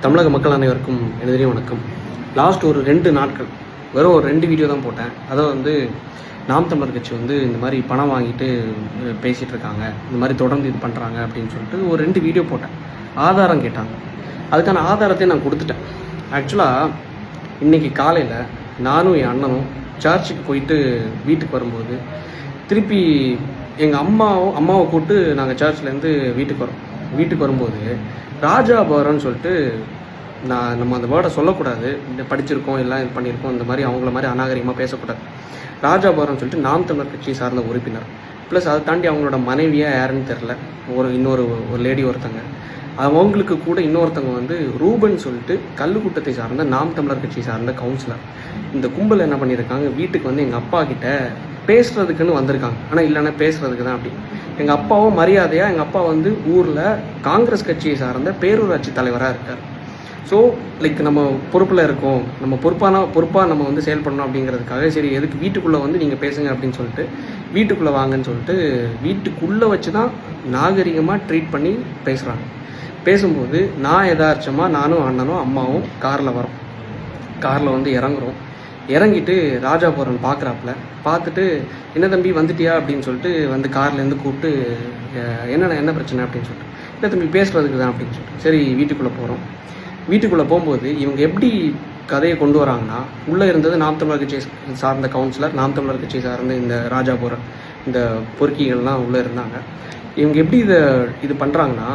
தமிழக மக்கள் அனைவருக்கும் எனதே வணக்கம். லாஸ்ட் ஒரு 2 நாட்கள் வெறும் ஒரு 2 வீடியோ தான் போட்டேன். அதை நாம் தமிழர் கட்சி இந்த மாதிரி பணம் வாங்கிட்டு பேசிகிட்டு இருக்காங்க, இந்த மாதிரி தொடர்ந்து இது பண்ணுறாங்க அப்படின்னு சொல்லிட்டு ஒரு 2 வீடியோ போட்டேன். ஆதாரம் கேட்டாங்க, அதுக்கான ஆதாரத்தை நான் கொடுத்துட்டேன். ஆக்சுவலாக இன்றைக்கி காலையில் நானும் என் அண்ணனும் சர்ச்சுக்கு போயிட்டு வீட்டுக்கு வரும்போது திருப்பி எங்கள் அம்மாவை கூப்பிட்டு நாங்கள் சர்ச்லேருந்து வீட்டுக்கு வரும்போது ராஜா பவரன்னு சொல்லிட்டு நம்ம அந்த வேர்டை சொல்லக்கூடாது, இந்த படிச்சிருக்கோம் எல்லாம் இது பண்ணியிருக்கோம், இந்த மாதிரி அவங்கள மாதிரி அநாகரிகமாக பேசக்கூடாது. ராஜா பவரன்னு சொல்லிட்டு நாம் தமிழர் கட்சியை சார்ந்த உறுப்பினர், ப்ளஸ் அதை தாண்டி அவங்களோட மனைவியாக யாருன்னு தெரில, இன்னொரு லேடி ஒருத்தங்க, அவங்களுக்கு கூட இன்னொருத்தவங்க ரூபன் சொல்லிட்டு கல்லுக்கூட்டத்தை சார்ந்த நாம் தமிழர் கட்சியை சார்ந்த கவுன்சிலர். இந்த கும்பல் என்ன பண்ணியிருக்காங்க, வீட்டுக்கு எங்கள் அப்பா கிட்ட பேசுறதுக்குன்னு வந்திருக்காங்க. ஆனால் இல்லைன்னா பேசுறதுக்கு தான் அப்படி. எங்கள் அப்பாவும் மரியாதையாக எங்கள் அப்பா ஊரில் காங்கிரஸ் கட்சியை சார்ந்த பேரூராட்சி தலைவராக இருக்கார். ஸோ நம்ம பொறுப்பில் இருக்கோம், நம்ம பொறுப்பாக நம்ம செயல்படணும் அப்படிங்கிறதுக்காக சரி எதுக்கு வீட்டுக்குள்ளே நீங்கள் பேசுங்க அப்படின்னு சொல்லிட்டு வீட்டுக்குள்ளே வாங்கன்னு சொல்லிட்டு வீட்டுக்குள்ளே வச்சு தான் நாகரிகமாக ட்ரீட் பண்ணி பேசுகிறாங்க. பேசும்போது நான் எதார்த்தமாக நானும் அண்ணனும் அம்மாவும் காரில் இறங்குறோம். இறங்கிட்டு ராஜாபுரம் பார்த்துட்டு என்ன தம்பி வந்துட்டியா அப்படின்னு சொல்லிட்டு கார்லேருந்து கூப்பிட்டு என்ன பிரச்சனை அப்படின்னு சொல்லிட்டு, இல்லை தம்பி பேசுகிறதுக்கு தான் அப்படின்னு சொல்லிட்டு சரி வீட்டுக்குள்ளே போகிறோம். வீட்டுக்குள்ளே போகும்போது இவங்க எப்படி கதையை கொண்டு வராங்கன்னா, உள்ளே இருந்தது நாம் தமிழர் கட்சியை சார்ந்த கவுன்சிலர், நாம் தமிழர் கட்சியை சார்ந்த இந்த ராஜாபுரம் இந்த பொறுக்கிகள்லாம் உள்ளே இருந்தாங்க. இவங்க எப்படி இது பண்ணுறாங்கன்னா,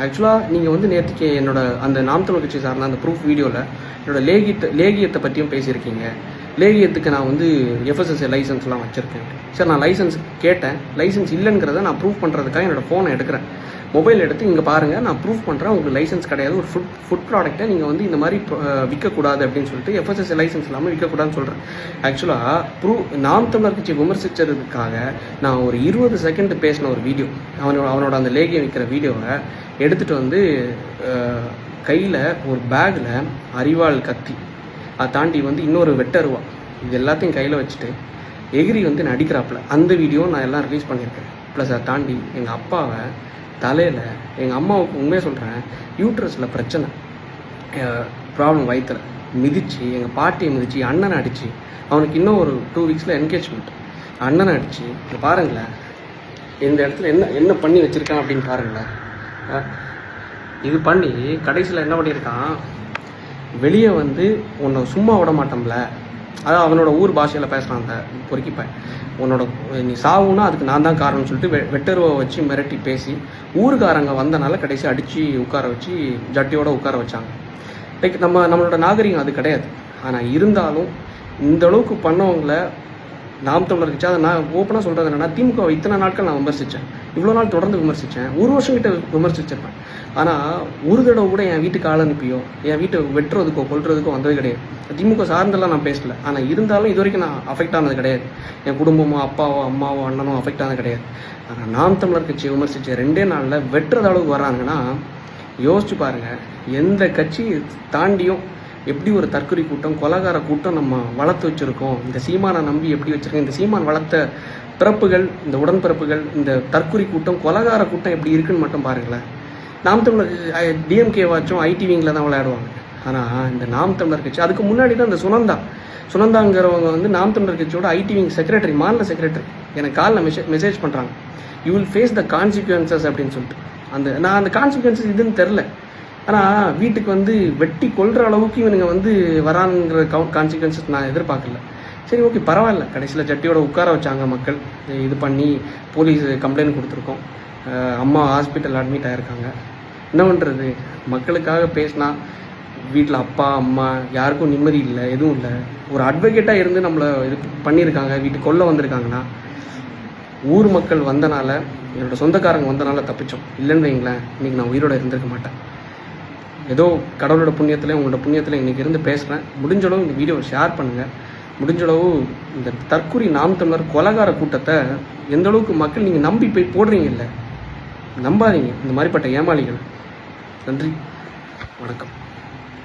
ஆக்சுவலாக நீங்கள் நேற்றுக்கு அந்த நாம் தமிழர் கட்சி சார்ந்த அந்த ப்ரூஃப் வீடியோவில் என்னோடய லேகியத்தை பற்றியும் பேசியிருக்கீங்க. லேகியத்துக்கு நான் எஃப்எஸ்எஸ்ஏ லைசன்ஸ்லாம் வச்சுருக்கேன். சார் நான் லைசன்ஸ் கேட்டேன், லைசன்ஸ் இல்லைங்கிறத நான் ப்ரூஃப் பண்ணுறதுக்காக என்னோடய ஃபோனை எடுக்கிறேன், மொபைல் எடுத்து இங்கே பாருங்கள் நான் ப்ரூஃப் பண்ணுறேன், உங்களுக்கு லைசன்ஸ் கிடையாது, ஒரு ஃபுட் ப்ராடக்ட்டை நீங்கள் இந்த மாதிரி விற்கக்கூடாது அப்படின்னு சொல்லிட்டு எஃப்எஸ்எஸ்ஏ லைசன்ஸ் இல்லாமல் விற்கக்கூடாதுன்னு சொல்கிறேன். ஆக்சுவலாக நாம் தமிழர் கட்சி விமர்சித்ததுக்காக நான் ஒரு 20 செகண்ட் பேசின ஒரு வீடியோ, அவனோட அந்த லேகியம் விற்கிற வீடியோவை எடுத்துகிட்டு கையில் ஒரு பேக்கில் அரிவாள் கத்தி, அதை தாண்டி இன்னொரு வெட்டருவா, இது எல்லாத்தையும் கையில் வச்சுட்டு எகிரி நடிக்கிறாப்புல அந்த வீடியோ நான் எல்லாம் ரிலீஸ் பண்ணியிருக்கேன். ப்ளஸ் அதை தாண்டி எங்கள் அப்பாவை தலையில், எங்கள் அம்மாவுக்கு உண்மையாக சொல்கிறேன், யூட்ரஸில் பிரச்சனை, ப்ராப்ளம் வயிற்றுல மிதித்து, எங்கள் பாட்டியை மிதித்து, அண்ணனை அடித்து, அவனுக்கு இன்னும் ஒரு 2 வீக்ஸில் என்கேஜ்மெண்ட், அண்ணனை அடித்து, இங்கே பாருங்களேன் இந்த இடத்துல என்ன பண்ணி வச்சுருக்கான் அப்படின்னு பாருங்களேன். இது பண்ணி கடைசியில் என்ன பண்ணியிருக்கான், வெளியே உன்னை சும்மா விட மாட்டோம்ல, அதான் அவனோட ஊர் பாஷையில் பேசுகிறான் அந்த பொறுக்கிப்பேன், நீ சாவுன்னா அதுக்கு நான் தான் காரணம்னு சொல்லிட்டு வெட்டருவை வச்சு மிரட்டி பேசி ஊருக்காரங்க வந்தனால கடைசி அடித்து உட்கார வச்சு ஜட்டியோட உட்கார வச்சாங்க. நம்மளோட நாகரிகம் அது கிடையாது. ஆனால் இருந்தாலும் இந்த அளவுக்கு பண்ணவங்கள நாம் தமிழர் கட்சி, அதை நான் ஓப்பனாக சொல்கிறது என்னென்னா, திமுக இத்தனை நாட்கள் நான் விமர்சித்தேன், இவ்வளோ நாள் தொடர்ந்து விமர்சித்தேன், 1 வருஷம் கிட்ட விமர்சிச்சிருப்பேன். ஆனால் ஒரு தடவை கூட என் வீட்டுக்கு ஆள் அனுப்பியோ என் வீட்டை வெட்டுறதுக்கோ கொல்றதுக்கோ வந்தது கிடையாது. திமுக சார்ந்தெல்லாம் நான் பேசலை, ஆனால் இருந்தாலும் இது வரைக்கும் நான் அஃபெக்ட் ஆனது கிடையாது. என் குடும்பமோ அப்பாவோ அம்மாவோ அண்ணனோ அஃபெக்ட் ஆனது கிடையாது. ஆனால் நாம் தமிழர் கட்சியை விமர்சித்த 2 நாளில் வெட்டுறது அளவுக்கு வராங்கன்னா யோசிச்சு பாருங்கள். எந்த கட்சி தாண்டியும் எப்படி ஒரு தற்கொலை கூட்டம், கொலகார கூட்டம் நம்ம வளர்த்து வச்சுருக்கோம், இந்த சீமானை நம்பி எப்படி வச்சுருக்கோம், இந்த சீமான் வளர்த்த பிறப்புகள், இந்த உடன்பிறப்புகள், இந்த தற்கொலை கூட்டம், கொலகார கூட்டம் எப்படி இருக்குன்னு மட்டும் பாருங்களேன். நாம் தமிழர் டிஎம்கே வாச்சும் ஐடிவிங்கில் தான் விளையாடுவாங்க. ஆனால் இந்த நாம் தமிழர் கட்சி, அதுக்கு முன்னாடி தான் இந்த சுனந்தாங்கிறவங்க நாம் தமிழர் கட்சியோட ஐடிவிங் செக்ரட்டரி, மாநில செக்ரட்டரி, எனக்கு காலில் மெசேஜ் பண்ணுறாங்க, you will face the consequences அப்படின்னு சொல்லிட்டு. நான் அந்த கான்சிக்வன்சஸ் இதுன்னு தெரில, ஆனால் வீட்டுக்கு வெட்டி கொள்கிற அளவுக்கு இவனுங்க வராங்கிற கான்சிக்வன்சஸ் நான் எதிர்பார்க்கல. சரி ஓகே பரவாயில்ல, கடைசியில் ஜட்டியோட உட்கார வச்சாங்க மக்கள், இது பண்ணி போலீஸ் கம்ப்ளைண்ட் கொடுத்துருக்கோம், அம்மா ஹாஸ்பிட்டல் அட்மிட் ஆகிருக்காங்க. என்ன பண்ணுறது, மக்களுக்காக பேசினா வீட்டில் அப்பா அம்மா யாருக்கும் நிம்மதி இல்லை, எதுவும் இல்லை. ஒரு அட்வொகேட்டாக இருந்து நம்மளை இது பண்ணியிருக்காங்க, வீட்டுக்கு கொல்ல வந்திருக்காங்கன்னா, ஊர் மக்கள் வந்தனால, என்னோடய சொந்தக்காரங்க வந்தனால தப்பிச்சோம். இல்லைன்னு வைங்களேன், இன்றைக்கி நான் உயிரோடு இருந்திருக்க மாட்டேன். ஏதோ கடவுளோட புண்ணியத்தில், உங்களோட புண்ணியத்தில் இன்றைக்கி இருந்து பேசுகிறேன். முடிஞ்சளவு இந்த வீடியோவை ஷேர் பண்ணுங்கள். முடிஞ்சளவு இந்த தற்கொலை நாம் தமிழர் கொலகார கூட்டத்தை எந்த அளவுக்கு மக்கள் நீங்கள் நம்பி போய் போடுறீங்கல்ல, நம்பாதீங்க இந்த மாதிரிப்பட்ட ஏமாளிகள். நன்றி, வணக்கம்.